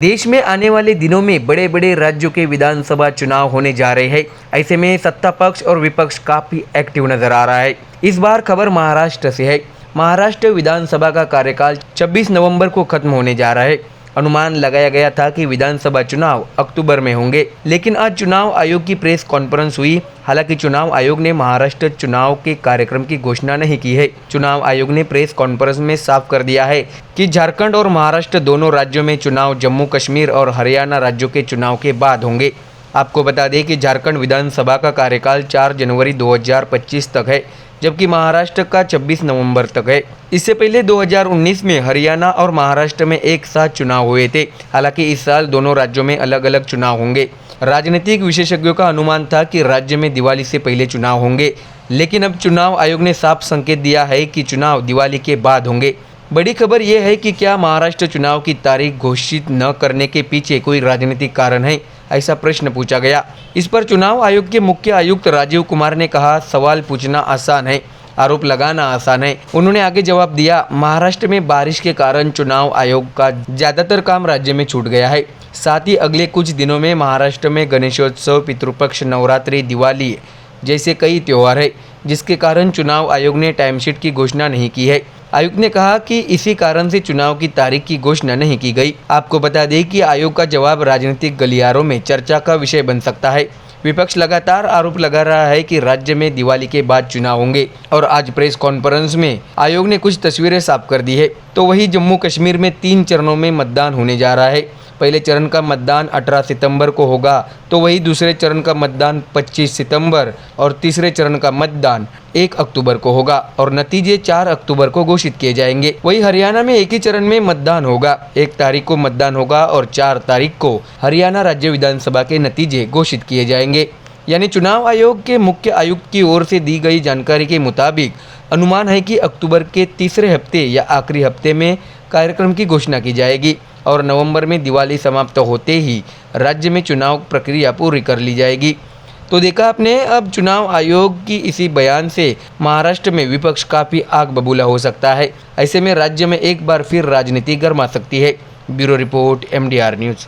देश में आने वाले दिनों में बड़े बड़े राज्यों के विधानसभा चुनाव होने जा रहे हैं। ऐसे में सत्ता पक्ष और विपक्ष काफी एक्टिव नजर आ रहा है। इस बार खबर महाराष्ट्र से है। महाराष्ट्र विधानसभा का कार्यकाल 26 नवंबर को खत्म होने जा रहा है। अनुमान लगाया गया था कि विधानसभा चुनाव अक्टूबर में होंगे, लेकिन आज चुनाव आयोग की प्रेस कॉन्फ्रेंस हुई। हालांकि चुनाव आयोग ने महाराष्ट्र चुनाव के कार्यक्रम की घोषणा नहीं की है। चुनाव आयोग ने प्रेस कॉन्फ्रेंस में साफ कर दिया है कि झारखंड और महाराष्ट्र दोनों राज्यों में चुनाव जम्मू कश्मीर और हरियाणा राज्यों के चुनाव के बाद होंगे। आपको बता दें कि झारखंड विधानसभा का कार्यकाल 4 जनवरी 2025 तक है, जबकि महाराष्ट्र का 26 नवंबर तक है। इससे पहले 2019 में हरियाणा और महाराष्ट्र में एक साथ चुनाव हुए थे। हालांकि इस साल दोनों राज्यों में अलग अलग चुनाव होंगे। राजनीतिक विशेषज्ञों का अनुमान था कि राज्य में दिवाली से पहले चुनाव होंगे, लेकिन अब चुनाव आयोग ने साफ संकेत दिया है कि चुनाव दिवाली के बाद होंगे। बड़ी खबर यह है कि क्या महाराष्ट्र चुनाव की तारीख घोषित न करने के पीछे कोई राजनीतिक कारण है, ऐसा प्रश्न पूछा गया। इस पर चुनाव आयोग के मुख्य आयुक्त राजीव कुमार ने कहा, सवाल पूछना आसान है, आरोप लगाना आसान है। उन्होंने आगे जवाब दिया, महाराष्ट्र में बारिश के कारण चुनाव आयोग का ज्यादातर काम राज्य में छूट गया है। साथ ही अगले कुछ दिनों में महाराष्ट्र में गणेशोत्सव, पितृपक्ष, नवरात्रि, दिवाली जैसे कई त्योहार है, जिसके कारण चुनाव आयोग ने टाइमशीट की घोषणा नहीं की है। आयुक्त ने कहा कि इसी कारण से चुनाव की तारीख की घोषणा नहीं की गई। आपको बता दें कि आयोग का जवाब राजनीतिक गलियारों में चर्चा का विषय बन सकता है। विपक्ष लगातार आरोप लगा रहा है कि राज्य में दिवाली के बाद चुनाव होंगे, और आज प्रेस कॉन्फ्रेंस में आयोग ने कुछ तस्वीरें साफ कर दी है। तो वही जम्मू कश्मीर में 3 चरणों में मतदान होने जा रहा है। पहले चरण का मतदान 18 सितंबर को होगा, तो वही दूसरे चरण का मतदान 25 सितंबर और तीसरे चरण का मतदान 1 अक्टूबर को होगा, और नतीजे 4 अक्टूबर को घोषित किए जाएंगे। वही हरियाणा में एक ही चरण में मतदान होगा। 1 तारीख को मतदान होगा और 4 तारीख को हरियाणा राज्य विधानसभा के नतीजे घोषित किए जाएंगे। यानी चुनाव आयोग के मुख्य आयुक्त की ओर से दी गई जानकारी के मुताबिक अनुमान है कि अक्टूबर के तीसरे हफ्ते या आखिरी हफ्ते में कार्यक्रम की घोषणा की जाएगी, और नवंबर में दिवाली समाप्त होते ही राज्य में चुनाव प्रक्रिया पूरी कर ली जाएगी। तो देखा आपने, अब चुनाव आयोग की इसी बयान से महाराष्ट्र में विपक्ष काफ़ी आग बबूला हो सकता है। ऐसे में राज्य में एक बार फिर राजनीति गर्मा सकती है। Bureau report, MDR news.